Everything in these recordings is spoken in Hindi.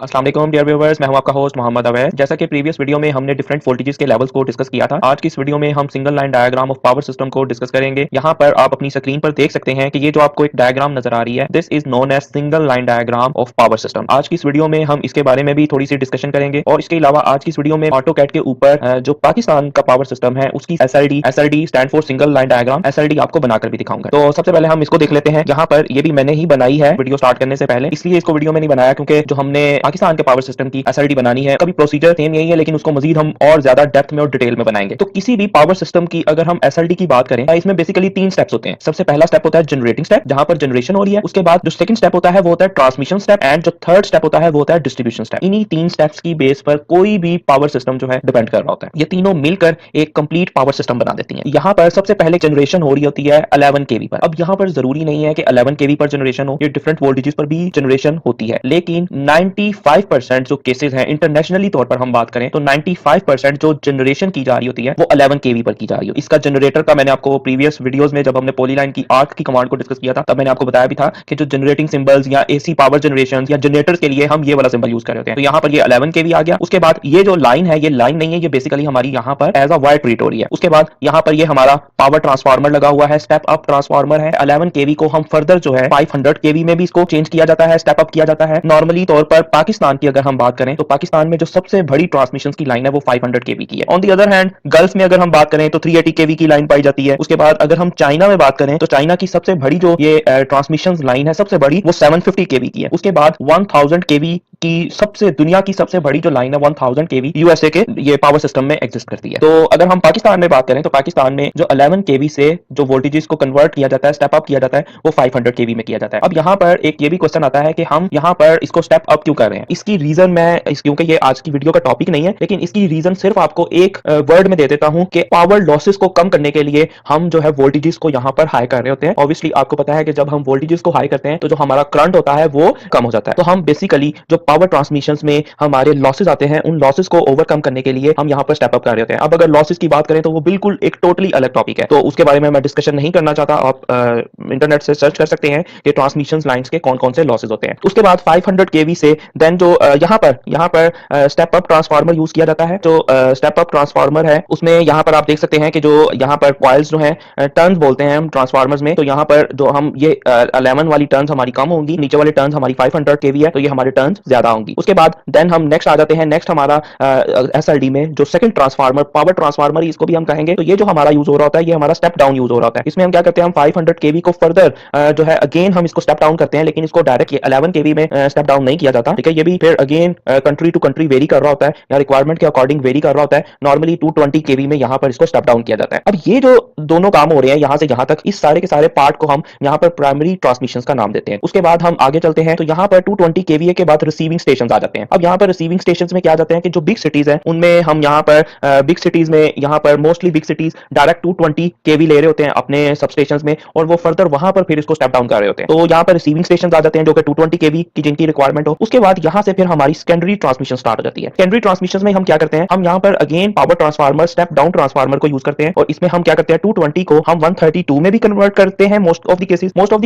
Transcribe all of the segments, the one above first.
अस्सलाम वालेकुम डियर व्यूअर्स, मैं हूं आपका होस्ट मोहम्मद अवैध। जैसा कि प्रीवियस वीडियो में हमने डिफरेंट वोल्टेजेस के लेवल्स को डिस्कस किया था, आज की इस वीडियो में हम single line diagram of power system को डिस्कस करेंगे। यहाँ पर आप अपनी स्क्रीन पर देख सकते हैं कि ये जो आपको एक डायग्राम नजर आ रही है, this is known as single line diagram of power system. आज की इस वीडियो में हम इसके बारे में भी थोड़ी सी डिस्कशन करेंगे और इसके अलावा आज की इस वीडियो में ऑटोकैड के ऊपर जो पाकिस्तान का पावर सिस्टम है उसकी SLD stand for single line diagram, SLD आपको बनाकर भी दिखाऊंगा। तो सबसे पहले हम इसको देख लेते हैं। यहाँ पर ये भी मैंने ही बनाई है वीडियो स्टार्ट करने से पहले, इसलिए इसको वीडियो में नहीं बनाया क्योंकि जो हमने पाकिस्तान के पावर सिस्टम की एसएलडी बनानी है कभी प्रोसीजर सेम यही है, लेकिन उसको मजीद हम और ज्यादा डेप्थ में और डिटेल में बनाएंगे। तो किसी भी पावर सिस्टम की अगर हम एसएलडी की बात करें, इसमें बेसिकली 3 स्टेप्स होते हैं। सबसे पहला स्टेप होता है जनरेटिंग स्टेप, जहां पर जनरेशन हो रही है। उसके बाद जो सेकंड स्टेप होता है वो होता है ट्रांसमिशन स्टेप, एंड जो थर्ड स्टेप होता है वो होता है डिस्ट्रीब्यूशन स्टेप। इन्हीं 3 स्टेप्स की बेस पर कोई भी पावर सिस्टम जो है डिपेंड कर रहा होता है। ये तीनों मिलकर एक कंप्लीट पावर सिस्टम बना देती हैं। यहाँ पर सबसे पहले जनरेशन हो रही होती है 11 केवी पर। अब यहाँ पर जरूरी नहीं है कि 11 केवी पर जनरेशन हो, ये डिफरेंट वोल्टेजेस पर भी जनरेशन होती है, लेकिन 95% जो केसेस हैं इंटरनेशनली तौर पर हम बात करें तो 95% जो जनरेशन की जा रही होती है वो 11 केवी पर की जा रही है। इसका जनरेटर का मैंने आपको प्रीवियस वीडियोस में जब हमने पॉलीलाइन की आर्क की कमांड को डिस्कस किया था तब मैंने आपको बताया भी था कि जो जनरेटिंग सिंबल्स या एसी पावर जनरेशन या जनरेटर्स के लिए हम ये वाला सिंबल यूज कर रहे होते हैं। तो यहाँ पर ये 11 केवी आ गया। उसके बाद ये जो लाइन है ये लाइन नहीं है, ये बेसिकली हमारी यहाँ पर एज अ वायर ट्रीट हो रही है। उसके बाद यहाँ पर ये हमारा पावर ट्रांसफार्मर लगा हुआ है, स्टेप अप ट्रांसफार्मर है। 11 केवी को हम फर्दर जो है 500 केवी में भी इसको चेंज किया जाता है, स्टेप अप किया जाता है। नॉर्मली तौर पर पाकिस्तान की अगर हम बात करें तो पाकिस्तान में जो सबसे बड़ी ट्रांसमिशन की लाइन है वो 500 केवी की है। On the other hand gulf में अगर हम बात करें तो 380 केवी की लाइन पाई जाती है। उसके बाद अगर हम चाइना में बात करें तो चाइना की सबसे बड़ी जो ये ट्रांसमिशन लाइन है सबसे बड़ी वो 750 केवी की है। उसके बाद 1000 केवी की सबसे दुनिया की सबसे बड़ी जो लाइन है 1000 केवी यूएसए के ये पावर सिस्टम में एग्जिस्ट करती है। तो अगर हम पाकिस्तान में बात करें तो पाकिस्तान में जो 11 केवी से जो वोल्टेजेस को कन्वर्ट किया जाता है, स्टेप अप किया जाता है, वो 500 केवी में किया जाता है। अब यहाँ पर एक ये भी क्वेश्चन आता है कि हम यहाँ पर इसको स्टेप अप क्यों कर रहे हैं। इसकी रीजन मैं क्योंकि ये आज की वीडियो का टॉपिक नहीं है, लेकिन इसकी रीजन सिर्फ आपको एक वर्ड में दे देता हूं कि पावर लॉसेस को कम करने के लिए हम जो है वोल्टेजेस को यहाँ पर हाई कर रहे होते हैं। ऑब्वियसली आपको पता है कि जब हम वोल्टेजेस को हाई करते हैं तो जो हमारा करंट होता है वो कम हो जाता है। तो हम बेसिकली जो पावर ट्रांसमिशन में हमारे लॉसेस आते हैं उन लॉसेस को ओवरकम करने के लिए हम यहाँ पर स्टेप अप कर रहे होते हैं। अब अगर लॉसेस की बात करें तो वो बिल्कुल एक टोटली अलग टॉपिक है, तो उसके बारे में मैं डिस्कशन नहीं करना चाहता। आप इंटरनेट से सर्च कर सकते हैं कि ट्रांसमिशन लाइंस के कौन कौन से लॉसेस होते हैं। उसके बाद 500 केवी से देन जो यहाँ पर स्टेप अप ट्रांसफार्मर यूज किया जाता है। जो स्टेप अप ट्रांसफार्मर है उसमें यहाँ पर आप देख सकते हैं कि जो यहाँ पर कॉइल्स जो है टर्न्स बोलते हैं हम ट्रांसफार्मर्स में, तो यहाँ पर जो हम ये 11 वाली टर्न्स हमारी कम होंगी, नीचे वाले टर्न्स हमारी 500 केवी है तो ये हमारे टर्न्स ज्यादा होंगी। उसके बाद देन हम नेक्स्ट आ जाते हैं। नेक्स्ट हमारा एसएलडी में जो सेकंड ट्रांसफार्मर पावर ट्रांसफार्मर इसको भी हम कहेंगे, तो ये जो हमारा यूज हो रहा होता है ये हमारा स्टेप डाउन यूज हो रहा होता है। इसमें हम क्या करते हैं, हम 500 केवी को फर्दर जो है अगेन हम इसको स्टेप डाउन करते हैं, लेकिन इसको डायरेक्ट 11 केवी में स्टेप डाउन नहीं किया जाता। ठीक है, ये भी फिर again country to country vary कर रहा होता है या रिक्वायरमेंट के अकॉर्डिंग वेरी कर रहा होता है। नॉर्मली 220 केवी में यहाँ पर इसको स्टेप डाउन किया जाता है। अब ये जो दोनों काम हो रहे हैं यहाँ से यहाँ तक, इस सारे के सारे पार्ट को हम यहाँ पर प्राइमरी ट्रांसमिशन का नाम देते हैं। उसके बाद हम आगे चलते हैं तो यहाँ पर 220 केवीए के बाद रिसीविंग स्टेशन आ जाते हैं। अब यहाँ पर रिसीविंग स्टेशन में क्या जाते हैं कि जो बिग सिटीज है उनमें हम यहाँ पर बिग सिटीज में यहाँ पर मोस्टली बिग सिटीज डायरेक्ट 220 केवी ले रहे होते हैं अपने सब स्टेशन में और वो फर्दर वहां पर फिर इसको स्टेप डाउन कर रहे होते हैं। तो यहाँ पर रिसीविंग स्टेशन आ जाते हैं जो कि 220 केवी की जिनकी रिक्वायरमेंट हो। उसके बाद यहाँ से फिर हमारी सेकेंडरी ट्रांसमिशन स्टार्ट हो जाती है। सेकेंडरी ट्रांसमिशन में हम क्या करते हैं, हम यहाँ पर again power transformer step down transformer को यूज करते हैं और इसमें हम क्या करते हैं 220 को हम 132 में भी कन्वर्ट करते हैं। मोस्ट ऑफ द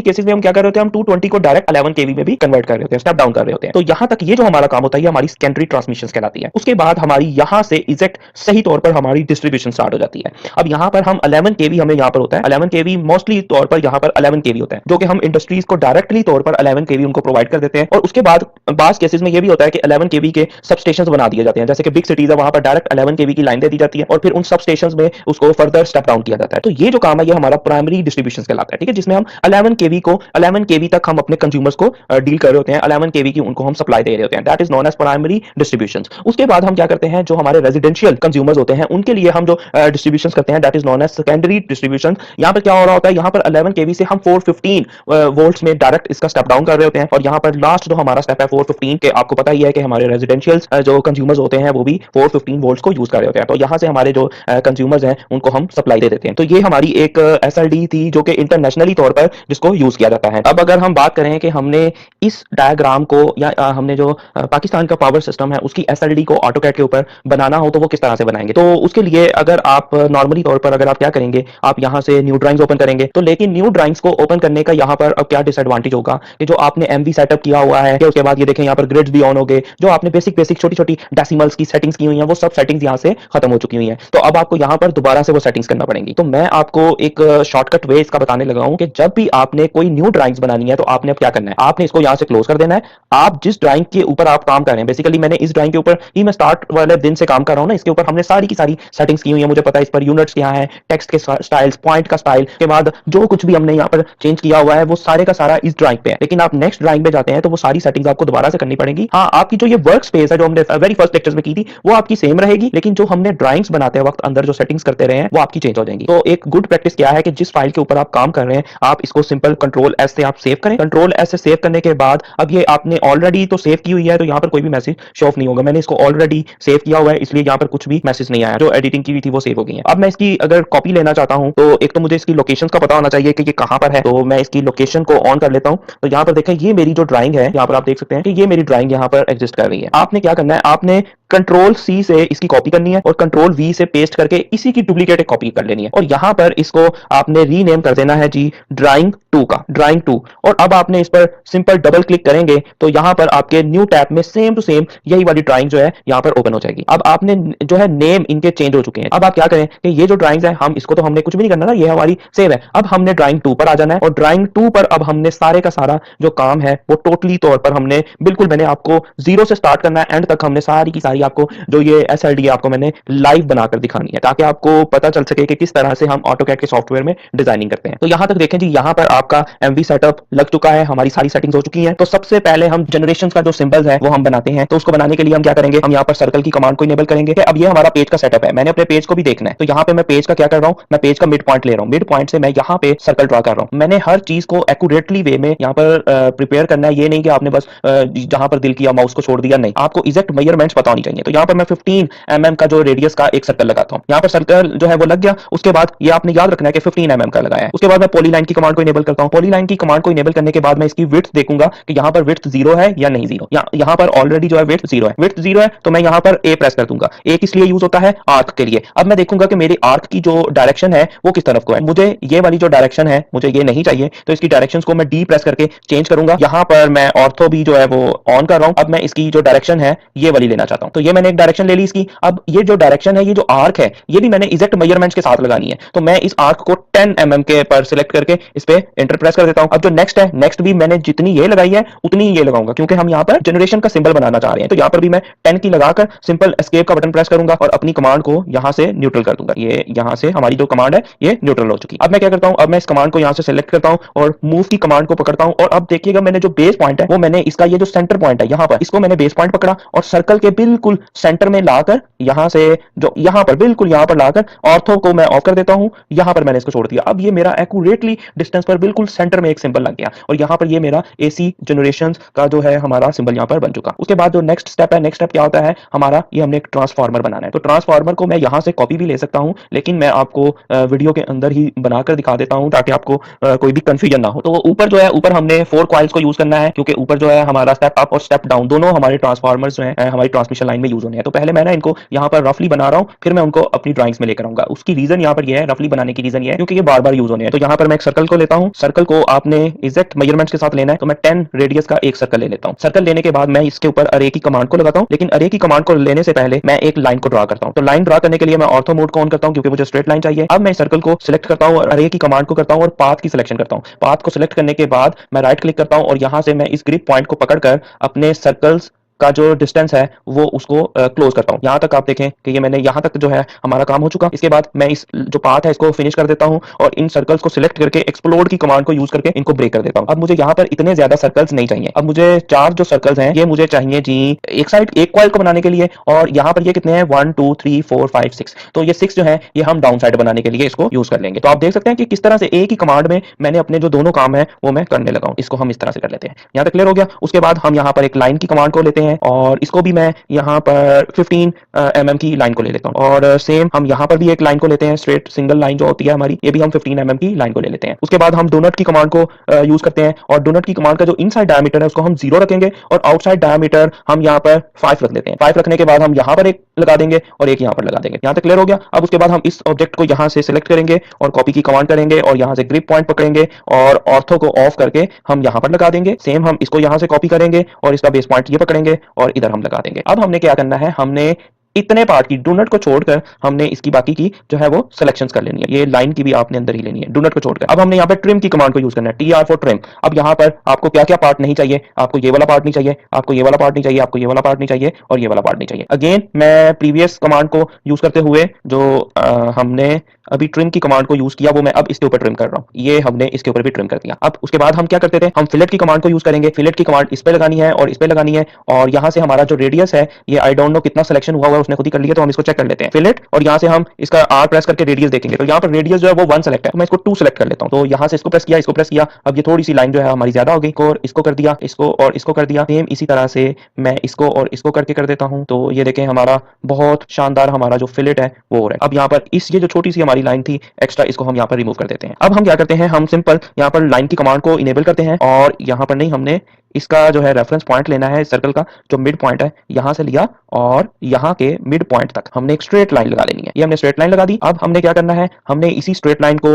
केसेस में हम क्या कर रहे होते हैं, हम 220 को डायरेक्ट 11 केवी में भी कन्वर्ट कर रहे होते हैं, स्टेप डाउन कर रहे होते हैं। तो यहाँ तक ये जो हमारा काम होता है हमारी सेकेंडरी ट्रांसमिशन कहलाती है। उसके बाद हमारी यहाँ से एग्जैक्ट सही तौर पर हमारी डिस्ट्रीब्यूशन स्टार्ट हो जाती है। अब यहाँ पर हम 11 केवी हमें यहाँ पर होता है, 11 केवी मोस्टली तौर पर यहाँ पर 11 केवी होता है जो कि हम इंडस्ट्रीज को डायरेक्टली तौर पर 11 केवी उनको प्रोवाइड कर देते हैं। और उसके बाद बास केसेस में ये भी होता है कि 11 केवी के सब स्टेशंस बना दिए जाते हैं, जैसे कि बिग सिटीज है वहां पर डायरेक्ट 11 केवी की लाइन दे दी जाती है और फिर उन सब स्टेशंस में उसको फर्दर स्टेप डाउन किया जाता है। तो ये जो काम है ये हमारा प्राइमरी डिस्ट्रीब्यूशन कहलाता है। ठीक है, जिसमें हम 11 केवी तक हम अपने कंज्यूमर्स को डील कर रहे होते हैं, 11 केवी की उनको हम सप्लाई दे रहे होते हैं। That is known as primary distribution. उसके बाद हम क्या करते हैं, जो हमारे रेजिडेंशियल कंज्यूमर्स होते हैं उनके लिए हम जो डिस्ट्रीब्यूशन करते हैं that is known as secondary distribution. यहाँ पर क्या हो रहा होता है, यहाँ पर 11 केवी से हम 415 वोल्ट्स में डायरेक्ट इसका स्टेप डाउन कर रहे होते हैं और यहाँ पर लास्ट जो हमारा स्टेप है 415 के, आपको पता ही है कि हमारे रेजिडेंशियल जो कंज्यूमर्स होते हैं वो भी 415 वोल्ट्स को यूज कर रहे होते हैं। तो यहाँ से हमारे जो कंज्यूमर्स हैं उनको हम सप्लाई दे देते हैं। तो ये हमारी एक एसएलडी थी जो कि इंटरनेशनली तौर पर जिसको यूज किया जाता है। अब अगर हम बात करें कि हमने इस डायग्राम को या हमने जो पाकिस्तान का पावर सिस्टम है उसकी एसएलडी को ऑटोकैड के ऊपर बनाना हो तो वो किस तरह से बनाएंगे। तो उसके लिए अगर आप नॉर्मली तौर पर अगर आप क्या करेंगे, आप यहाँ से न्यू ड्राइंग्स ओपन करेंगे। तो लेकिन न्यू ड्राइंग्स को ओपन करने का यहाँ पर अब क्या डिसएडवांटेज होगा कि जो आपने एमवी सेटअप किया हुआ है, उसके बाद ये देखें यहाँ पर ग्रिड्स भी ऑन हो गए, जो आपने बेसिक बेसिक छोटी छोटी डेसिमल्स की सेटिंग्स की हुई हैं वो सब सेटिंग्स यहाँ से खत्म हो चुकी हुई हैं। तो अब आपको यहाँ पर दोबारा से वो सेटिंग्स करना पड़ेंगी। तो मैं आपको एक शॉर्टकट वे इसका बताने लगा हूँ कि जब भी आपने कोई न्यू ड्राइंग्स बनानी है तो आपने अब क्या करना है, आपने इसको यहाँ से क्लोज कर देना है। आप जिस ड्राइंग के ऊपर आप काम कर रहे हैं, बेसिकली मैंने इस ड्राइंग के ऊपर ही मैं स्टार्ट वाले दिन से काम कर रहा हूँ ना, इसके ऊपर हमने सारी की सारी सेटिंग्स की हुई है। मुझे पता है इस पर यूनिट्स क्या है, टेक्स्ट के स्टाइल्स, पॉइंट का स्टाइल के बाद जो कुछ भी हमने यहाँ पर चेंज किया हुआ है वो सारे का सारा इस ड्राइंग पे है। लेकिन आप नेक्स्ट ड्राइंग पे जाते हैं तो वो सारी सेटिंग्स आपको दोबारा से करनी पड़ेगी। हाँ, आपकी जो ये वर्क स्पेस है जो हमने वेरी फर्स्ट लेक्चर्स में की थी वो आपकी सेम रहेगी, लेकिन जो हमने ड्राइंग्स बनाते वक्त अंदर जो सेटिंग्स करते रहे हैं वो आपकी चेंज हो जाएंगी। तो एक गुड प्रैक्टिस क्या है कि जिस फाइल के ऊपर आप काम कर रहे हैं आप इसको सिंपल कंट्रोल एस से आप सेव करें। कंट्रोल एस से सेव करने के बाद अब ये आपने ऑलरेडी तो सेव की हुई है तो यहाँ पर कोई भी मैसेज शो ऑफ नहीं होगा। मैंने इसको ऑलरेडी सेव किया हुआ है इसलिए यहाँ पर कुछ भी मैसेज नहीं आया, जो एडिटिंग की हुई थी वो सेव हो गई है। अब मैं इसकी अगर कॉपी लेना चाहता हूँ तो एक तो मुझे इसकी लोकेशन का पता होना चाहिए कि ये कहाँ पर है। तो मैं इसकी लोकेशन को ऑन कर लेता हूँ। तो यहाँ पर देखें ये मेरी जो ड्राइंग है, यहाँ पर आप देख सकते हैं कि ये मेरी ड्राइंग यहाँ पर एग्जिस्ट कर रही है। आपने क्या करना है, आपने कंट्रोल सी से इसकी कॉपी करनी है और कंट्रोल वी से पेस्ट करके इसी की डुप्लीकेट कॉपी कर लेनी है और यहाँ पर इसको आपने रीनेम कर देना है जी ड्राइंग 2 का, ड्राइंग 2। और अब आपने इस पर सिंपल डबल क्लिक करेंगे तो यहाँ पर आपके न्यू टैब में सेम टू सेम यही वाली ड्राइंग जो है यहाँ पर ओपन हो जाएगी। अब आपने जो है नेम इनके चेंज हो चुके हैं। अब आप क्या करें कि ये जो ड्राइंग्स है हम इसको तो हमने कुछ भी नहीं करना ना, ये हमारी सेव है। अब हमने ड्राइंग 2 पर आ जाना है और ड्राइंग 2 पर अब हमने सारे का सारा जो काम है वो टोटली तौर पर हमने बिल्कुल, मैंने आपको जीरो से स्टार्ट करना है, एंड तक हमने सारी की सारी आपको जो ये एसएलडी है आपको मैंने लाइव बनाकर दिखानी है ताकि आपको पता चल सके कि किस तरह से हम ऑटोकैड के सॉफ्टवेयर में डिजाइनिंग करते हैं। तो यहां तक देखें जी, यहां पर आपका एमवी सेटअप लग चुका है, हमारी सारी सेटिंग्स हो चुकी हैं। तो सबसे पहले हम जनरेशन का जो सिंबल्स है वो हम बनाते हैं। तो उसको बनाने के लिए हम क्या करेंगे, हम यहाँ पर सर्कल की कमांड को इनेबल करेंगे। अब ये हमारा पेज का सेटअप है, मैंने अपने पेज को भी देखना है। तो यहाँ पे मैं पेज का क्या कर रहा हूँ, मैं पेज का मिड पॉइंट ले रहा हूँ, मिड पॉइंट से मैं यहाँ पे सर्कल ड्रॉ कर रहा हूँ। मैंने हर चीज को एक्यूरेटली वे में यहाँ पर प्रिपेयर करना है। ये नहीं कि आपने बस जहां पर दिल किया माउस को छोड़ दिया, नहीं, आपको एग्जैक्ट मेजरमेंट्स पता होनी चाहिए। तो यहाँ पर मैं 15 mm का जो रेडियस का एक सर्कल लगाता हूँ। यहाँ पर सर्कल जो है वो लग गया। उसके बाद ये आपने याद रखना है कि 15 mm का लगाया है। उसके बाद मैं पॉलीलाइन की कमांड को इनेबल करता हूँ। पॉलीलाइन की कमांड को इनेबल करने के बाद मैं इसकी विड्थ देखूंगा कि यहाँ पर विड्थ 0 है या नहीं 0। यहाँ पर ऑलरेडी जो है विड्थ 0 है, विड्थ 0 है तो मैं यहाँ पर ए प्रेस कर दूंगा। ए किस लिए यूज होता है, आर्क के लिए। अब मैं देखूंगा कि मेरी आर्क की जो डायरेक्शन है वो किस तरफ को है। मुझे ये वाली जो डायरेक्शन है मुझे ये नहीं चाहिए, तो इसकी डायरेक्शन को मैं डी प्रेस करके चेंज करूंगा। यहाँ पर मैं ऑर्थो भी जो है वो ऑन कर रहा हूँ। अब मैं इसकी जो डायरेक्शन है ये वाली लेना चाहता हूँ। तो ये मैंने एक डायरेक्शन ले ली इसकी। अब ये जो डायरेक्शन है, ये जो आर्क है, ये भी मैंने एग्जैक्ट मेजरमेंट्स के साथ लगानी है। तो मैं इस आर्क को 10 mm के पर सिलेक्ट करके इस पे एंटर प्रेस कर देता हूं। अब जो नेक्स्ट है, नेक्स्ट भी मैंने जितनी ये लगाई है उतनी ही ये लगाऊंगा क्योंकि हम यहाँ पर जनरेशन का सिंबल बनाना चाह रहे हैं। तो यहाँ पर भी मैं 10 की लगाकर सिंपल एस्केप का बटन प्रेस करूंगा और अपनी कमांड को यहाँ से न्यूट्रल कर दूंगा। ये यहाँ से हमारी जो कमांड है ये न्यूट्रल हो चुकी। अब मैं क्या करता हूँ, अब मैं इस कमांड को यहाँ से सिलेक्ट करता हूँ और मूव की कमांड को पकड़ता हूँ। और अब देखिएगा मैंने जो बेस पॉइंट है वो मैंने इसका ये जो सेंटर पॉइंट है यहाँ पर, इसको मैंने बेस पॉइंट पकड़ा और सर्कल के बिल्कुल सेंटर में लाकर यहाँ से जो यहाँ पर बिल्कुल यहाँ पर लाकर ऑर्थो को मैं ऑफ कर देता हूँ। यहाँ पर मैंने इसको छोड़ दिया। अब ये मेरा एक्यूरेटली डिस्टेंस पर बिल्कुल सेंटर में एक सिंबल लग गया और यहाँ पर ये मेरा एसी जनरेशंस का जो है हमारा सिंबल यहाँ पर बन चुका। उसके बाद जो नेक्स्ट स्टेप है, नेक्स्ट स्टेप क्या होता है हमारा, ये हमने एक ट्रांसफार्मर बनाना है। तो ट्रांसफार्मर को मैं यहाँ से कॉपी भी ले सकता हूँ, लेकिन मैं आपको वीडियो के अंदर ही बनाकर दिखा देता हूँ ताकि आपको कोई भी कंफ्यूजन ना हो। तो ऊपर जो है, ऊपर हमने 4 कॉइल्स को यूज करना है क्योंकि ऊपर जो है हमारा स्टेप अप और स्टेप डाउन दोनों हमारे ट्रांसफार्मर्स जो है हमारी ट्रांसमिशन लाइन में यूज होने हैं। तो पहले मैं ना इनको यहाँ पर रफली बना रहा हूँ, फिर मैं उनको अपनी ड्राइंग्स में लेकर आऊंगा। उसकी रीजन यहाँ पर ये है, रफली बनाने की रीजन ये है क्योंकि ये बार बार यूज होने हैं। तो यहाँ पर मैं एक सर्कल को लेता हूँ, सर्कल को आपने एग्जैक्ट मेजरमेंट्स के साथ लेना है। तो मैं 10 रेडियस का एक सर्कल ले लेता हूँ। सर्कल लेने के बाद मैं इसके ऊपर अरे की कमांड को लगाता हूँ, लेकिन अरे की कमांड को लेने से पहले मैं एक लाइन को ड्रा करता हूँ। तो लाइन ड्रा करने के लिए मैं ऑर्थो मोड को ऑन करता हूँ क्योंकि मुझे स्ट्रेट लाइन चाहिए। अब मैं सर्कल को सिलेक्ट करता हूँ और अरे की कमांड को करता हूँ और पाथ की सिलेक्शन करता हूँ। पाथ को सिलेक्ट करने के बाद मैं राइट क्लिक करता हूँ और यहाँ से मैं इस ग्रिप पॉइंट को पकड़कर अपने सर्कल्स का जो डिस्टेंस है वो उसको क्लोज करता हूं। यहां तक आप देखें कि ये मैंने यहां तक जो है हमारा काम हो चुका। इसके बाद मैं इस जो पाथ है इसको फिनिश कर देता हूं और इन सर्कल्स को सिलेक्ट करके एक्सप्लोड की कमांड को यूज करके इनको ब्रेक कर देता हूं। अब मुझे यहां पर इतने ज्यादा सर्कल्स नहीं चाहिए। अब मुझे 4 जो सर्कल्स हैं ये मुझे चाहिए जी एक साइड एक कॉइल को बनाने के लिए, और यहां पर ये कितने हैं 1 2 3 4 5 6। तो ये 6 जो है ये हम डाउन साइड बनाने के लिए इसको यूज कर लेंगे। तो आप देख सकते हैं कि किस तरह से एक ही कमांड में मैंने अपने जो दोनों काम है वो मैं करने लगा हूं। इसको हम इस तरह से कर लेते हैं। यहां तक क्लियर हो गया। उसके बाद हम यहां पर एक लाइन की कमांड को लेते हैं और इसको भी मैं यहाँ पर 15 mm की लाइन को ले लेता हूँ और सेम हम यहाँ पर भी एक लाइन को लेते हैं, स्ट्रेट सिंगल लाइन जो होती है हमारी, ये भी हम 15 mm की लाइन को ले लेते हैं। उसके बाद हम डोनट की कमांड को यूज करते हैं और डोनट की कमांड का जो इनसाइड डायमीटर है उसको हम 0 रखेंगे और आउटसाइड डायमीटर हम यहाँ पर 5 रख लेते हैं। 5 रखने के बाद हम यहाँ पर एक लगा देंगे और एक यहाँ पर लगा देंगे। यहाँ तक क्लियर हो गया। अब उसके बाद हम इस ऑब्जेक्ट को यहाँ से सिलेक्ट करेंगे और कॉपी की कमांड करेंगे और यहाँ से ग्रिप पॉइंट पकड़ेंगे और ऑर्थो को ऑफ करके हम यहाँ पर लगा देंगे। सेम हम इसको यहाँ से कॉपी करेंगे और इसका बेस पॉइंट ये पकड़ेंगे और इधर हम लगा देंगे। अब हमने क्या करना है, हमने इतने पार्ट की डोनट को छोड़कर हमने इसकी बाकी की जो है वो सिलेक्शंस कर लेनी है। ये लाइन की भी आपने अंदर ही लेनी है डोनट को छोड़कर। अब हमने यहाँ पे ट्रिम की कमांड को यूज करना है, TR फॉर ट्रिम। अब यहाँ पर आपको क्या क्या पार्ट नहीं चाहिए, आपको ये वाला पार्ट नहीं चाहिए, आपको ये वाला पार्ट नहीं चाहिए, आपको ये वाला पार्ट नहीं चाहिए और ये वाला पार्ट नहीं चाहिए। अगेन मैं प्रीवियस कमांड को यूज करते हुए जो हमने अभी ट्रिम की कमांड को यूज किया वो मैं अब इसके ऊपर ट्रिम कर रहा हूँ। ये हमने इसके ऊपर भी ट्रिम कर दिया। अब उसके बाद हम क्या करते थे, हम फिलेट की कमांड को यूज करेंगे। फिलेट की कमांड इस पे लगानी है और इस पे लगानी है और यहाँ से हमारा जो रेडियस है ये आई डोंट नो कितना सिलेक्शन हुआ हुआ उसने खुद ही कर लिया, तो हम इसको चेक कर लेते हैं। फिलेट और यहाँ से हम इसका R प्रेस करके रेडियस देखेंगे तो यहाँ पर रेडियस जो है वो 1 सेलेक्ट है, तो मैं इसको 2 सेलेक्ट कर लेता हूँ। तो यहाँ से इसको प्रेस किया, इसको प्रेस किया, अब ये थोड़ी सी लाइन जो है हमारी ज्यादा हो गई और इसको कर दिया, इसको और इसको कर दिया। सेम इसी तरह से मैं इसको और इसको करके कर देता हूँ। तो ये देखें हमारा बहुत शानदार हमारा जो फिलेट है वो हो रहा है। अब यहाँ पर इस ये जो छोटी सी हमारी लाइन थी एक्स्ट्रा, इसको हम यहाँ पर रिमूव कर देते हैं। अब हम क्या करते हैं, हम सिंपल यहाँ पर लाइन की कमांड को इनेबल करते हैं और यहाँ पर नहीं, हमने इसका जो है रेफरेंस पॉइंट लेना है सर्कल का, जो मिड पॉइंट है यहाँ से लिया और यहाँ के मिड पॉइंट तक हमने एक स्ट्रेट लाइन लगा लेनी है। ये हमने स्ट्रेट लाइन लगा दी। अब हमने क्या करना है, हमने इसी स्ट्रेट लाइन को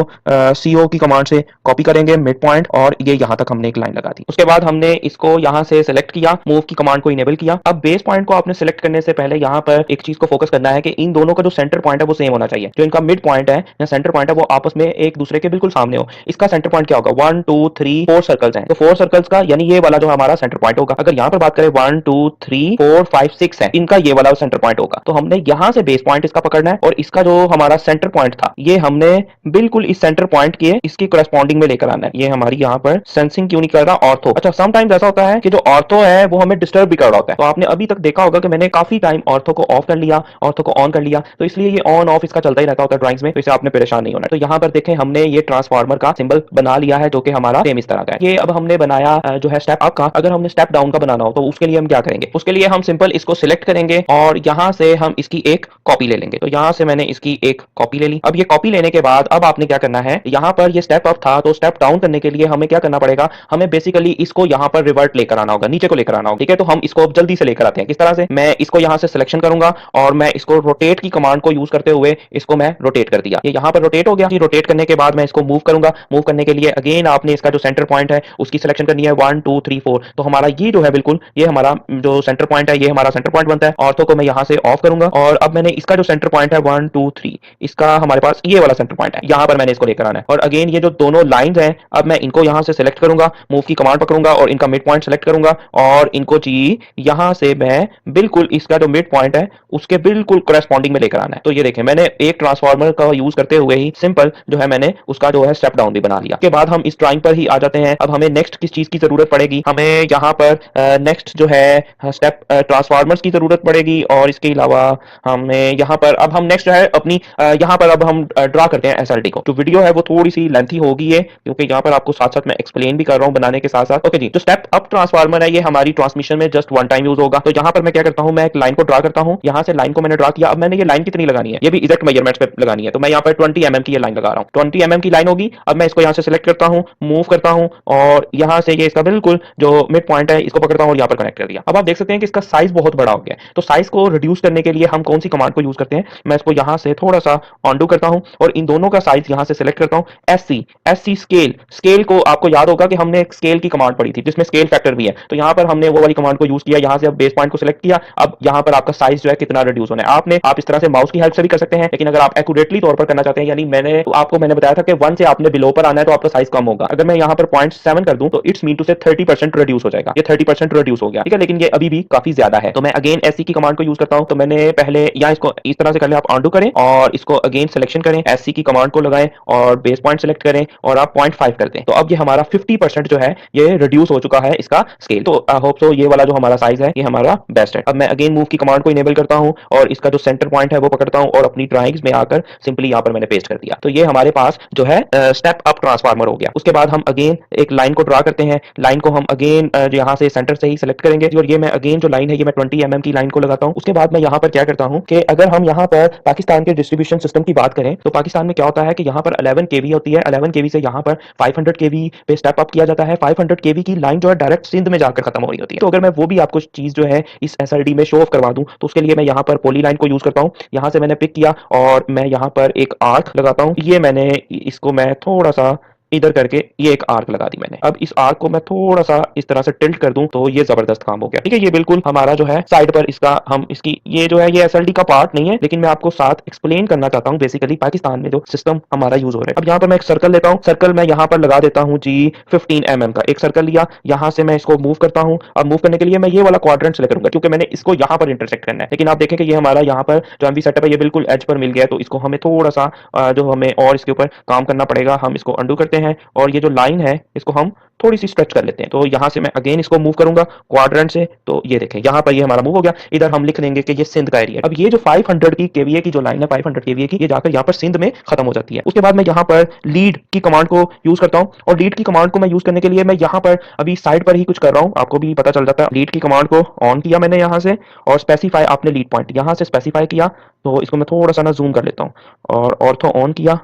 CO की कमांड से कॉपी करेंगे मिड पॉइंट और ये यहाँ तक हमने एक लाइन लगा दी। उसके बाद हमने इसको यहाँ से सिलेक्ट किया, मूव की कमांड को इनेबल किया। अब बेस पॉइंट को आपने सिलेक्ट करने से पहले यहाँ पर एक चीज को फोकस करना है कि इन दोनों का जो सेंटर पॉइंट है वो सेम होना चाहिए। जो इनका मिड पॉइंट है या सेंटर पॉइंट है वो आपस में एक दूसरे के बिल्कुल सामने हो। इसका सेंटर पॉइंट क्या होगा, 1 2 3 4 सर्कल्स हैं, तो 4 सर्कल्स का यानी ये वाला जो हमारा सेंटर पॉइंट होगा। अगर यहाँ पर बात करें 1 2 3 4 5 6 है, इनका ये वाला सेंटर पॉइंट होगा। तो हमने यहाँ से बेस पॉइंट इसका पकड़ना है और इसका जो हमारा सेंटर पॉइंट था ये हमने बिल्कुल इस सेंटर पॉइंट के इसकी कॉरेस्पॉन्डिंग में लेकर आना है। ये हमारी यहाँ पर सेंसिंग क्यों नहीं कर रहा, ऑर्थो। अच्छा, समटाइम्स ऐसा होता है कि जो ऑर्थो है वो हमें डिस्टर्ब भी कर रहा होता है। तो आपने अभी तक देखा होगा कि मैंने काफी टाइम ऑर्थो को ऑफ कर लिया, ऑर्थो को ऑन कर लिया, तो इसलिए ये ऑन ऑफ इसका चलता ही रहता होता है ड्राइंग्स में, तो इसे आपने परेशान नहीं होना। तो यहाँ पर देखें हमने ये ट्रांसफार्मर का सिंबल बना लिया है जो कि हमारा सेम इस तरह का है। ये अब हमने बनाया जो है स्टेप अप का। अगर हमने स्टेप डाउन का बनाना हो तो उसके लिए हम क्या करेंगे, उसके लिए हम सिंपल इसको सिलेक्ट करेंगे और यहाँ से हम इसकी एक कॉपी ले लेंगे। तो यहाँ से मैंने इसकी एक कॉपी ले ली। अब ये कॉपी लेने के बाद अब आपने क्या करना है, यहाँ पर ये स्टेप अप था तो स्टेप डाउन करने के लिए हमें क्या करना पड़ेगा, हमें बेसिकली इसको यहाँ पर रिवर्ट लेकर आना होगा, नीचे को लेकर आना होगा। ठीक है, तो हम इसको जल्दी से लेकर आते हैं। किस तरह से, मैं इसको यहाँ से सिलेक्शन करूंगा और मैं इसको रोटेट की कमांड को यूज करते हुए इसको मैं रोटेट कर दिया। ये यहाँ पर रोटेट हो गया। रोटेट करने के बाद मैं इसको मूव करूंगा। मूव करने के लिए अगेन आपने इसका जो सेंटर पॉइंट है उसकी सिलेक्शन करनी है 1 2 3 4। तो हमारा ये जो है बिल्कुल ये हमारा जो सेंटर पॉइंट है ये हमारा सेंटर पॉइंट बनता है। ऑर्थो को मैं यहाँ से ऑफ करूंगा और अब मैंने इसका जो सेंटर पॉइंट है 1 2 3 इसका हमारे पास ये वाला सेंटर पॉइंट है, यहाँ पर मैंने इसको लेकर आना है। और अगेन ये जो दोनों लाइंस हैं अब मैं इनको यहाँ से सिलेक्ट करूंगा, मूव की कमांड पकड़ूंगा और इनका मिड पॉइंट सिलेक्ट करूंगा और इनको जी यहाँ से मैं बिल्कुल इसका जो मिड पॉइंट है उसके बिल्कुल कॉरेस्पॉन्डिंग में लेकर आना है। तो ये देखें मैंने एक ट्रांसफार्मर का यूज करते हुए ही सिंपल जो है मैंने उसका जो है स्टेप डाउन भी बना लिया। उसके बाद हम इस ड्राइंग पर ही आ जाते हैं। अब हमें नेक्स्ट किस चीज की जरूरत पड़ेगी, हमें यहाँ पर नेक्स्ट जो है स्टेप ट्रांसफार्मर्स की जरूरत पड़ेगी और इसके अलावा हमें यहाँ पर अब हम नेक्स्ट जो है अपनी यहाँ पर अब हम ड्रा करते हैं SLD को। जो वीडियो है वो थोड़ी सी लेंथी होगी है क्योंकि यहाँ पर आपको साथ साथ मैं एक्सप्लेन भी कर रहा हूँ बनाने के साथ साथ। ओके जी, तो स्टेप अप ट्रांसफार्मर है ये हमारी ट्रांसमिशन में जस्ट वन टाइम यूज होगा। तो यहाँ पर मैं क्या करता हूँ, मैं एक लाइन को ड्रा करता हूँ। यहाँ से लाइन को मैंने ड्रा किया। अब मैंने ये लाइन कितनी लगानी है, ये भी एग्जैक्ट मेजरमेंट्स पे लगानी है। तो मैं यहाँ पर 20 mm की ये लाइन लगा रहा हूँ, 20 mm की लाइन होगी। अब मैं इसको यहाँ से सिलेक्ट करता हूँ, मूव करता हूँ और यहाँ से ये इसका बिल्कुल जो मिड पॉइंट है इसको पकड़ता हूँ और यहाँ पर कनेक्ट कर दिया। अब आप देख सकते हैं कि इसका साइज बहुत बड़ा हो गया है। तो साइज को रिड्यूस करने के लिए हम कौन सी कमांड को यूज करते हैं, मैं इसको यहाँ से थोड़ा सा अनडू करता हूँ और इन दोनों का साइज यहाँ से सिलेक्ट करता हूँ। SC स्केल, स्केल को आपको याद होगा कि हमने एक स्केल की कमांड पढ़ी थी जिसमें स्केल फैक्टर भी है। तो यहाँ पर हमने वो वाली कमांड को यूज किया। यहाँ से अब बेस पॉइंट को सिलेक्ट किया। अब यहाँ पर आपका साइज जो है कितना रिड्यूस होना है, आप इस तरह से माउस की हेल्प से भी कर सकते हैं, लेकिन अगर आप एक्यूरेटली तौर पर करना चाहते हैं, यानी मैंने बताया था कि 1 से आपने बिलो पर आना है तो आपका साइज कम होगा। अगर मैं यहाँ पर 0.7 कर दूं तो इट्स मीन टू से 30% रिड्यूस हो जाएगा। ये 30% रिड्यूस हो गया, ठीक है, लेकिन ये अभी भी काफी ज्यादा है। तो मैं अगेन SC की कमांड को यूज करता हूं। तो मैंने पहले यहाँ इसको इस तरह से कर लिया, आप अनडू करें और इसको अगेन सिलेक्शन करें, SC की कमांड को लगाएं और बेस पॉइंट सिलेक्ट करें और आप 0.5 कर दें। तो अब ये हमारा 50% जो है ये रिड्यूस हो चुका है इसका स्केल। तो आई होप सो ये वाला जो हमारा साइज है ये हमारा बेस्ट है। अब मैं अगेन मूव की कमांड को इनेबल करता हूं और इसका जो सेंटर पॉइंट है वो पकड़ता हूं और अपनी ड्राइंग्स में आकर सिंपली यहाँ पर मैंने पेस्ट कर दिया। तो ये हमारे पास जो है स्टेप अप ट्रांसफार्मर हो गया। उसके बाद हम अगेन एक लाइन को ड्रा करते हैं। लाइन को हम अगेन यहाँ से सेंटर से ही सेलेक्ट करेंगे और ये मैं अगेन जो लाइन है ये मैं 20 mm की लाइन को लगाता हूँ। उसके बाद मैं यहाँ पर क्या करता हूँ कि अगर हम यहाँ पर पाकिस्तान के डिस्ट्रीब्यूशन सिस्टम की बात करें तो पाकिस्तान में क्या होता है कि यहाँ पर 11 kV होती है, 11 kV से यहाँ पर 500 kV पे स्टेप अप किया जाता है। 500 kV की लाइन जो है डायरेक्ट सिंध में जाकर खत्म हो रही होती है। तो अगर मैं वो भी आपको चीज जो है इस SLD में शो ऑफ करवा दूं तो उसके लिए मैं यहाँ पर पॉली लाइन को यूज करता हूँ। यहाँ से मैंने पिक किया और मैं यहाँ पर एक आर्क लगाता हूँ। ये मैंने इसको मैं थोड़ा सा इधर करके ये एक आर्क लगा दी मैंने। अब इस आर्क को मैं थोड़ा सा इस तरह से टिल्ट कर दूं तो ये जबरदस्त काम हो गया। ठीक है, ये बिल्कुल हमारा जो है साइड पर इसका हम इसकी ये जो है ये SLD का पार्ट नहीं है, लेकिन मैं आपको साथ एक्सप्लेन करना चाहता हूँ बेसिकली पाकिस्तान में जो सिस्टम हमारा यूज हो रहा है। अब यहाँ पर मैं एक सर्कल लेता हूँ, सर्कल मैं यहाँ पर लगा देता हूँ जी 15 mm का। एक सर्कल लिया, यहाँ से मैं इसको मूव करता हूँ। अब मूव करने के लिए मैं ये वाला क्वाड्रेंट सेलेक्ट करूंगा क्योंकि मैंने इसको यहाँ पर इंटरसेक्ट करना है। लेकिन आप देखें कि ये हमारा यहाँ पर जो MV सेटअप है ये बिल्कुल एज पर मिल गया है, तो इसको हमें थोड़ा सा जो हमें और इसके ऊपर काम करना पड़ेगा। हम इसको अंडू करते हैं और ये जो लाइन है इसको हम थोड़ी सी स्ट्रेच कर लेते हैं। तो यहाँ से मैं अगेन इसको मूव करूंगा क्वाड्रेंट से, तो ये देखें यहाँ पर ये हमारा मूव हो गया। इधर हम लिख देंगे कि ये सिंध का एरिया। अब ये जो 500 की KVA की जो लाइन है 500 KVA की, ये जाकर यहाँ पर सिंध में खत्म हो जाती है। उसके बाद मैं यहाँ पर लीड की कमांड को यूज करता हूँ और लीड की कमांड को मैं यूज करने के लिए मैं यहाँ पर अभी साइड पर ही कुछ कर रहा हूँ, आपको भी पता चल जाता है। लीड की कमांड को ऑन किया मैंने यहाँ से और स्पेसिफाई आपने लीड पॉइंट यहाँ से स्पेसिफाई किया, तो इसको मैं थोड़ा सा ना जूम कर लेता हूँ और ऑर्थो ऑन किया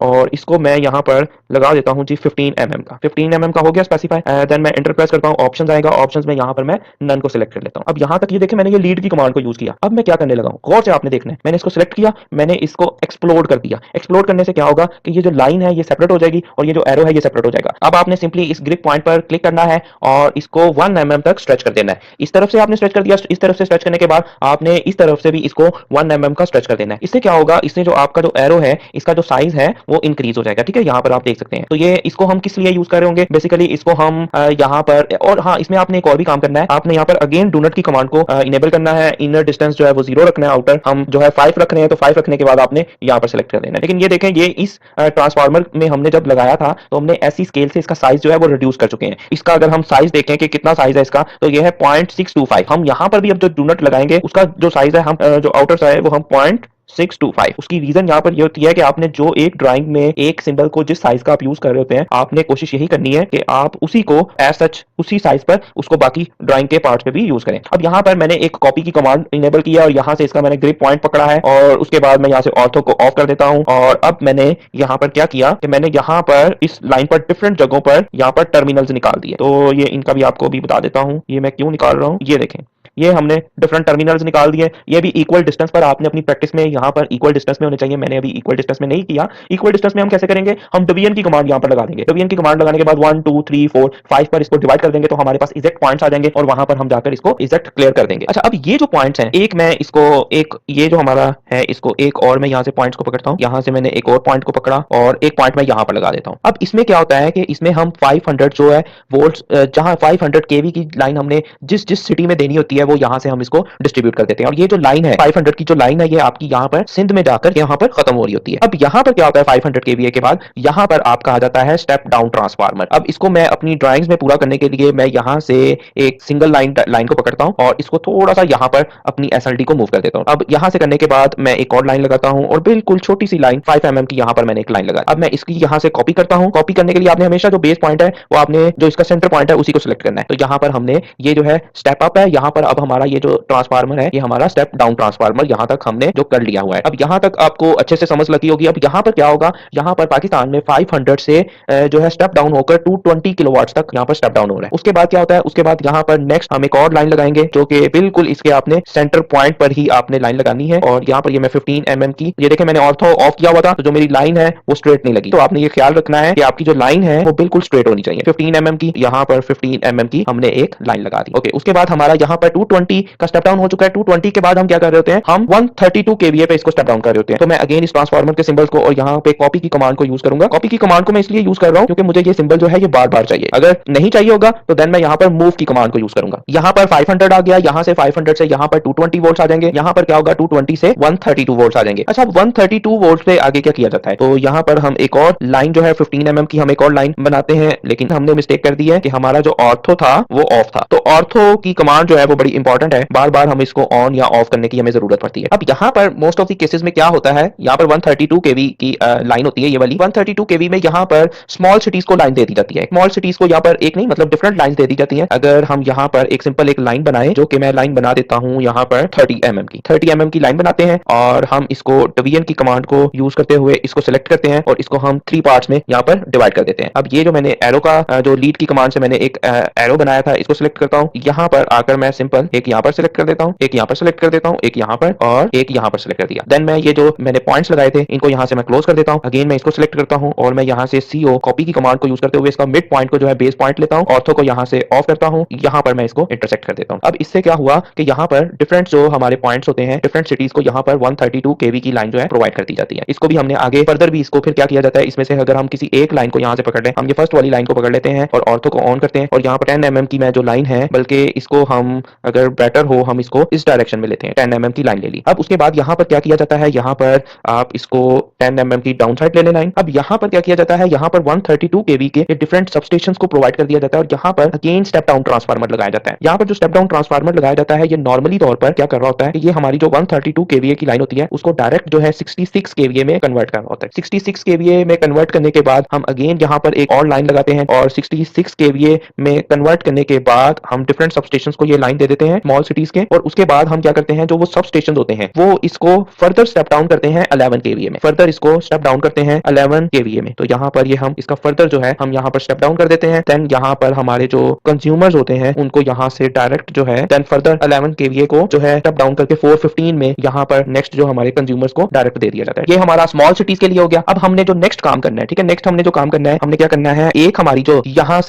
और इसको मैं यहाँ पर लगा देता हूँ जी 15 mm का। 15 mm का हो गया स्पेसिफाई। देन मैं एंटर प्रेस करता हूँ, ऑप्शंस आएगा, ऑप्शंस में यहाँ पर मैं नन को सिलेक्ट कर लेता हूँ। अब यहाँ तक ये देखें मैंने ये लीड की कमांड को यूज किया। अब मैं क्या करने लगा हूँ, गौर से आपने देखना है। मैंने इसको सिलेक्ट किया, मैंने इसको एक्सप्लोड कर दिया। एक्सप्लोड करने से क्या होगा कि ये जो लाइन है ये सेपरेट हो जाएगी और ये जो एरो है ये सेपरेट हो जाएगा। अब आपने सिंपली इस ग्रिप पॉइंट पर क्लिक करना है और इसको 1 mm तक स्ट्रेच कर देना है। इस तरफ से आपने स्ट्रेच कर दिया, इस तरफ से स्ट्रेच करने के बाद आपने इस तरफ से भी इसको 1 mm का स्ट्रेच कर देना है। इससे क्या होगा, इससे जो आपका जो एरो है इसका जो साइज है वो इंक्रीज हो जाएगा। ठीक है, यहाँ पर आप देख सकते हैं। तो ये इसको हम किस लिए यूज कर रहे होंगे, बेसिकली इसको हम यहाँ पर, और हाँ इसमें आपने एक और भी काम करना है। आपने यहाँ पर अगेन डू नॉट की कमांड को इनेबल करना है। इनर डिस्टेंस जो है वो 0 रखना है, आउटर हम जो है 5 रख रहे हैं, तो 5 रखने के बाद आपने यहाँ पर सिलेक्ट कर देना है। लेकिन ये देखें ये इस ट्रांसफार्मर में हमने जब लगाया था तो हमने ऐसी स्केल से इसका साइज जो है वो रिड्यूस कर चुके हैं। इसका अगर हम साइज देखें कि कितना साइज है इसका, तो ये है 0.625। हम यहाँ पर भी अब जो डू नॉट लगाएंगे उसका जो साइज है हम जो आउटर साइज है वो हम 0.625। उसकी रीजन यहाँ पर ये होती है कि आपने जो एक ड्राइंग में एक सिंबल को जिस साइज का आप यूज कर रहे होते हैं, आपने कोशिश यही करनी है कि आप उसी को एज सच उसी साइज पर उसको बाकी ड्राइंग के पार्ट पे भी यूज करें। अब यहाँ पर मैंने एक कॉपी की कमांड इनेबल किया और यहाँ से इसका मैंने ग्रिप पॉइंट पकड़ा है और उसके बाद मैं यहाँ से ऑर्थो को ऑफ कर देता हूँ। और अब मैंने यहाँ पर क्या किया कि मैंने यहाँ पर इस लाइन पर डिफरेंट जगहों पर यहाँ पर टर्मिनल्स निकाल दिए। तो ये इनका भी आपको भी बता देता हूँ, ये मैं क्यों निकाल रहा हूँ। ये देखें ये हमने डिफरेंट टर्मिनल्स निकाल दिए। ये भी इक्वल डिस्टेंस पर, आपने अपनी प्रैक्टिस में यहाँ पर इक्वल डिस्टेंस में होने चाहिए। मैंने अभी इक्वल डिस्टेंस में नहीं किया। इक्वल डिस्टेंस में हम कैसे करेंगे, हम डिवीजन की कमांड यहाँ पर लगा देंगे। डिवीजन की कमांड लगाने के बाद 1 2 3 4 5 पर इसको डिवाइड कर देंगे तो हमारे पास एग्जैक्ट पॉइंट्स आ जाएंगे और वहां पर हम जाकर इसको एग्जैक्ट क्लियर कर देंगे। अच्छा, अब ये जो पॉइंट्स हैं, एक मैं इसको एक ये जो हमारा है इसको एक और मैं यहाँ से पॉइंट्स को पकड़ता हूँ। यहाँ से मैंने एक और पॉइंट को पकड़ा और एक पॉइंट मैं यहाँ पर लगा देता हूँ। अब इसमें क्या होता है कि इसमें हम 500 जो है वोल्ट्स, जहां 500 kV की लाइन हमने जिस जिस सिटी में देनी होती है वो यहाँ से हम इसको डिस्ट्रीब्यूट कर देते हैं। और ये जो लाइन है 500 की जो लाइन है ये आपकी यहाँ पर सिंध में जाकर यहाँ पर खत्म हो रही होती है। अब यहाँ पर क्या होता है 500 kVA के बाद यहाँ पर आपका आ जाता है स्टेप डाउन ट्रांसफार्मर। अब इसको मैं अपनी ड्राइंग्स में पूरा करने के लिए मैं यहाँ से एक सिंगल लाइन को पकड़ता हूँ और इसको थोड़ा सा यहाँ पर अपनी SLD को मूव कर देता हूँ। अब यहाँ से करने के बाद मैं एक और लाइन लगाता हूँ और बिल्कुल छोटी सी लाइन 5 mm की यहाँ पर मैंने एक लाइन लगाई। अब मैं इसकी यहाँ से कॉपी करता हूँ। कॉपी करने के लिए आपने हमेशा जो बेस पॉइंट है वो आपने जो इसका सेंटर पॉइंट है उसी को सिलेक्ट करना है। तो यहाँ पर हमने ये जो है स्टेप अप है, यहाँ पर अब हमारा ये जो ट्रांसफार्मर है ये हमारा स्टेप डाउन ट्रांसफार्मर यहाँ तक हमने जो कर लिया हुआ है। अब यहाँ तक आपको अच्छे से समझ लगी होगी। अब यहाँ पर क्या होगा, यहाँ पर पाकिस्तान में 500 से जो है स्टेप डाउन होकर 220 किलोवाट तक यहाँ पर स्टेप डाउन हो रहा है। उसके बाद क्या होता है, उसके बाद यहाँ पर नेक्स्ट हम एक और लाइन लगाएंगे जो कि बिल्कुल इसके आपने सेंटर पॉइंट पर ही आपने लाइन लगानी है। और यहाँ पर ये मैं 15 mm की, ये देखें मैंने ऑर्थो ऑफ किया हुआ था तो जो मेरी लाइन है वो स्ट्रेट नहीं लगी। तो आपने ये ख्याल रखना है कि आपकी जो लाइन है वो बिल्कुल स्ट्रेट होनी चाहिए। 15 mm की, यहाँ पर 15 mm की हमने एक लाइन लगा दी। ओके, उसके बाद हमारा यहाँ पर 220 का स्टेप डाउन हो चुका है। 220 के बाद हम क्या कर रहे होते हैं, हम 132 kVA पे इसको स्टेप डाउन कर रहे होते हैं। तो मैं अगेन इस ट्रांसफार्मर के सिंबल्स को और यहाँ पे कॉपी की कमांड को यूज करूंगा। कॉपी की कमांड को मैं इसलिए यूज कर रहा हूँ क्योंकि मुझे ये सिंबल जो है ये बार बार चाहिए। अगर नहीं चाहिए होगा तो देन मैं यहाँ पर मूव की कमांड को यूज करूंगा। यहाँ पर 500 आ गया, यहाँ से 500 से यहाँ पर 220 वोल्ट आ जाएंगे। यहाँ पर क्या होगा, 220 से 132 वोल्ट आ जाएंगे। अच्छा, 132 वोल्ट से आगे क्या किया जाता है, तो यहाँ पर हम एक और लाइन जो है 15 mm की हम एक और लाइन बनाते हैं। लेकिन हमने मिस्टेक कर दी है कि हमारा जो ऑर्थो था वो ऑफ था। तो ऑर्थो की कमांड जो है वो बड़ी बड़ी इंपॉर्टेंट है, बार बार हम इसको ऑन या ऑफ करने की हमें जरूरत पड़ती है। अब यहाँ पर मोस्ट ऑफ द केसेस में क्या होता है, यहाँ पर 132 केवी की लाइन होती है, ये वाली 132 केवी में यहाँ पर स्मॉल सिटीज को लाइन दे दी जाती है। स्मॉल सिटीज को यहाँ पर एक नहीं मतलब डिफरेंट लाइन दे दी जाती है। अगर हम यहाँ पर एक सिंपल एक लाइन बनाए, जो कि मैं लाइन बना देता हूँ यहाँ पर 30 mm की लाइन बनाते हैं और हम इसको डिवीजन की कमांड को यूज करते हुए इसको सिलेक्ट करते हैं और इसको हम 3 पार्ट्स में यहाँ पर डिवाइड कर देते हैं। अब ये जो मैंने एरो का जो लीड की कमांड से मैंने एक एरो बनाया था, इसको सिलेक्ट करता हूँ। यहाँ पर आकर मैं सिंपल एक यहाँ पर सिलेक्ट कर देता हूँ, एक यहाँ पर सिलेक्ट कर देता हूँ, एक यहाँ पर और एक यहाँ पर सिलेक्ट कर दिया। देन मैं ये जो मैंने पॉइंट्स लगाए थे इनको यहाँ से मैं क्लोज कर देता हूँ। अगेन मैं इसको सिलेक्ट करता हूँ और मैं यहाँ से CO कॉपी की कमांड को यूज करते हुए इसका मिड पॉइंट को जो है बेस पॉइंट लेता हूँ, ऑर्थो को यहाँ से ऑफ करता हूँ, यहाँ पर मैं इसको इंटरसेक्ट कर देता हूँ। अब इससे क्या हुआ कि यहाँ पर डिफरेंट जो हमारे पॉइंट्स होते हैं डिफरेंट सिटीज को यहाँ पर 132 केवी की लाइन जो है प्रोवाइड कर दी जाती है। इसको भी हमने आगे फर्दर भी इसको फिर क्या किया जाता है, इसमें से अगर हम किसी एक लाइन को यहाँ से पकड़ लें, हम ये फर्स्ट वाली लाइन को पकड़ लेते हैं और ऑर्थो को ऑन करते हैं और यहाँ पर 10 mm की मैं जो लाइन है, बल्कि इसको हम अगर बेटर हो हम इसको इस डायरेक्शन में लेते हैं, 10 mm की लाइन ले ली। अब उसके बाद यहाँ पर क्या किया जाता है, यहाँ पर आप इसको 10 mm की डाउन साइड ले लें लाइन। अब यहाँ पर क्या किया जाता है, यहाँ पर 132 केवी के डिफरेंट सबस्टेशंस को प्रोवाइड कर दिया जाता है और यहाँ पर अगेन स्टेप डाउन ट्रांसफार्मर लगाया जाता है। यहाँ पर जो स्टेप डाउन ट्रांसफार्मर लगाया जाता है, ये नॉर्मली तौर पर क्या कर रहा होता है कि ये हमारी जो 132 केवीए की लाइन होती है उसको डायरेक्ट जो है 66 केवीए में कन्वर्ट कर रहा होता है। 66 केवीए में कन्वर्ट करने के बाद हम अगेन यहाँ पर एक और लाइन लगाते हैं और 66 केवीए में कन्वर्ट करने के बाद हम डिफरेंट सबस्टेशंस को ये लाइन दे देते हैं स्मॉल सिटीज के, और उसके बाद हम क्या करते हैं, जो वो सबस्टेशन होते हैं वो इसको फर्दर स्टेप डाउन करते हैं 11 केवीए में, फर्दर इसको स्टेप डाउन करते हैं 11 केवीए में। तो यहाँ पर ये हम इसका फर्दर जो है हम यहाँ पर स्टेप डाउन कर देते हैं। देन यहाँ पर हमारे जो कंज्यूमर्स होते हैं उनको यहाँ से डायरेक्ट जो है देन फर्दर 11 केवीए को जो है स्टेप डाउन करके 415 में यहाँ पर नेक्स्ट जो हमारे कंज्यूमर्स को डायरेक्ट दे दिया जाता है। ये हमारा स्मॉल सिटीज के लिए हो गया। अब हमने जो नेक्स्ट काम करना है, ठीक है, नेक्स्ट हमने जो काम करना है, हमने क्या करना है, एक हमारी जो यहाँ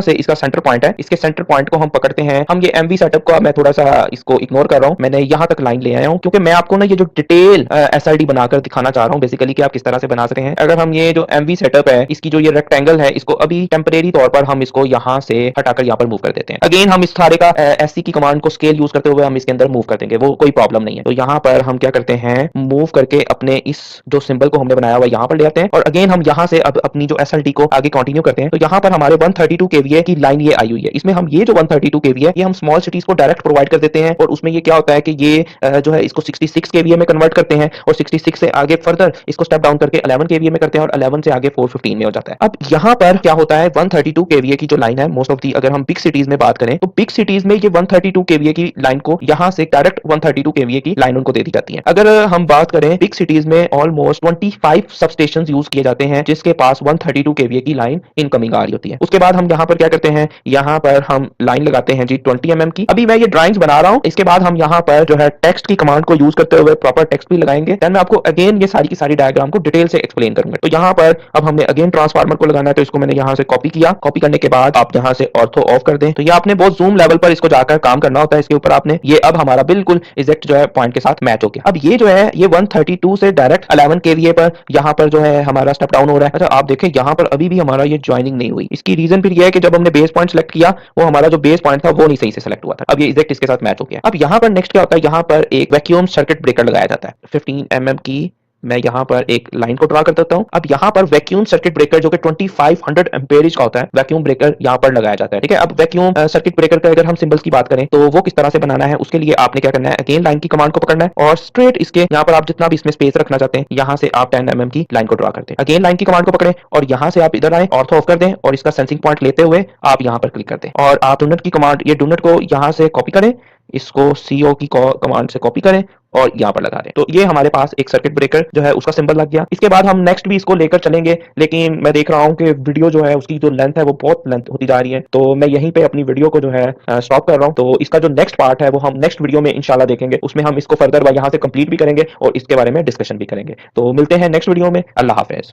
से इसका सेंटर पॉइंट है, इसके सेंटर पॉइंट को हम पकड़ते हैं। हम ये MV सेटअप का मैं थोड़ा सा इसको इग्नोर कर रहा हूँ, मैंने यहाँ तक लाइन ले आया हूँ क्योंकि मैं आपको ना ये जो डिटेल SID बनाकर दिखाना चाह रहा हूँ बेसिकली कि आप किस तरह से बना सकते हैं। अगर हम ये जो MV सेटअप है इसकी जो ये रेक्टेंगल है इसको अभी टेम्परेरी तौर पर हम इसको यहाँ से हटाकर यहाँ पर मूव कर देते हैं। अगेन हम इस सारे का SC की कमांड को स्केल यूज करते हुए हम इसके अंदर मूव कर देंगे, वो कोई प्रॉब्लम नहीं है। तो यहाँ पर हम क्या करते हैं, मूव करके अपने इस जो सिंबल को हमने बनाया हुआ यहाँ पर ले आते हैं और अगेन हम यहाँ से अब अपनी जो SLT को आगे कंटिन्यू करते हैं। तो यहाँ पर हमारे 132 केवीए की लाइन ये आई हुई है, इसमें हम ये जो 132 केवीए ये हम स्मॉल सिटीज को डायरेक्ट प्रोवाइड कर देते हैं और उसमें ये क्या होता है कि ये जो है इसको 66 केवीए में कन्वर्ट करते हैं और 66 से आगे फर्दर इसको स्टेप डाउन करके 11 केवीए में करते हैं और 11 से आगे 415 में हो जाता है। अब यहाँ पर क्या होता है, 132 केवीए की जो लाइन है मोस्ट ऑफ दी अगर हम बिग सिटीज में बात करें तो बिग सिटीज में ये 132 केवीए की लाइन को यहाँ से डायरेक्ट 132 केवीए की लाइन उनको दे दी जाती है। अगर हम बात करें बिग सिटीज में ऑलमोस्ट 25 सबस्टेशंस यूज किए जाते हैं जिसके पास 132 केवीए की लाइन इनकमिंग आ रही होती है। उसके बाद हम यहाँ पर क्या करते हैं, यहाँ पर हम लाइन लगाते हैं जी 20 mm की। अभी मैं ये ड्राइंग्स बना रहा हूँ, इसके बाद हम यहाँ पर जो है टेक्स्ट की कमांड को यूज करते हुए प्रॉपर टेक्स्ट भी लगाएंगे। देन मैं आपको अगेन ये सारी की सारी डायग्राम को डिटेल से एक्सप्लेन करूंगा। तो यहाँ पर अब हमने अगेन ट्रांसफार्मर को लगाना है, तो इसको मैंने यहाँ से कॉपी किया। कॉपी करने के बाद आप यहाँ से ऑर्थो ऑफ कर दें। तो ये आपने बहुत जूम लेवल पर इसको जाकर काम करना होता है, इसके ऊपर आपने ये अब हमारा बिल्कुल एग्जैक्ट जो है पॉइंट के साथ मैच हो गया। अब ये जो है ये 132 से डायरेक्ट 11 केवीए पर यहाँ पर जो है हमारा स्टेप डाउन हो रहा है। अच्छा आप देखें यहाँ पर अभी भी हमारा ये ज्वाइनिंग नहीं हुई। इसकी रीजन फिर ये है कि जब हमने बेस पॉइंट सेलेक्ट किया वो हमारा जो बेस पॉइंट था वो नहीं सही से सेलेक्ट हुआ था। अब ये एग्जैक्ट इसके साथ मैच हो गया। अब यहाँ पर नेक्स्ट क्या होता है, यहाँ पर एक वैक्यूम सर्किट ब्रेकर लगाया जाता है 15 mm की। मैं यहाँ पर एक लाइन को ड्रा कर देता हूँ। अब यहाँ पर वैक्यूम सर्किट ब्रेकर जो कि 2500 एम्पेरेज का होता है, वैक्यूम ब्रेकर यहाँ पर लगाया जाता है, ठीक है। अब वैक्यूम सर्किट ब्रेकर का अगर हम सिंबल्स की बात करें तो वो किस तरह से बनाना है, उसके लिए आपने क्या करना है, अगेन लाइन की कमांड को पकड़ना है और स्ट्रेट इसके यहाँ पर आप जितना भी इसमें स्पेस रखना चाहते हैं यहाँ से आप 10 mm की लाइन को ड्रा करते हैं। अगेन लाइन की कमांड को पकड़े और यहाँ से आप इधर आए, ऑर्थो ऑफ कर दें और इसका सेंसिंग पॉइंट लेते हुए आप यहाँ पर क्लिक कर दें और आप डोनट की कमांड, ये डोनट को यहाँ से कॉपी करें, इसको CO की कमांड से कॉपी करें और यहाँ पर लगा दें। तो ये हमारे पास एक सर्किट ब्रेकर जो है उसका सिंबल लग गया। इसके बाद हम नेक्स्ट भी इसको लेकर चलेंगे, लेकिन मैं देख रहा हूँ कि वीडियो जो है उसकी जो लेंथ है वो बहुत लेंथ होती जा रही है, तो मैं यहीं पे अपनी वीडियो को जो है स्टॉप कर रहा हूँ। तो इसका जो नेक्स्ट पार्ट है वो हम नेक्स्ट वीडियो में इंशाल्लाह देखेंगे, उसमें हम इसको फर्दर यहाँ से कंप्लीट भी करेंगे और इसके बारे में डिस्कशन भी करेंगे। तो मिलते हैं नेक्स्ट वीडियो में। अल्लाह हाफिज।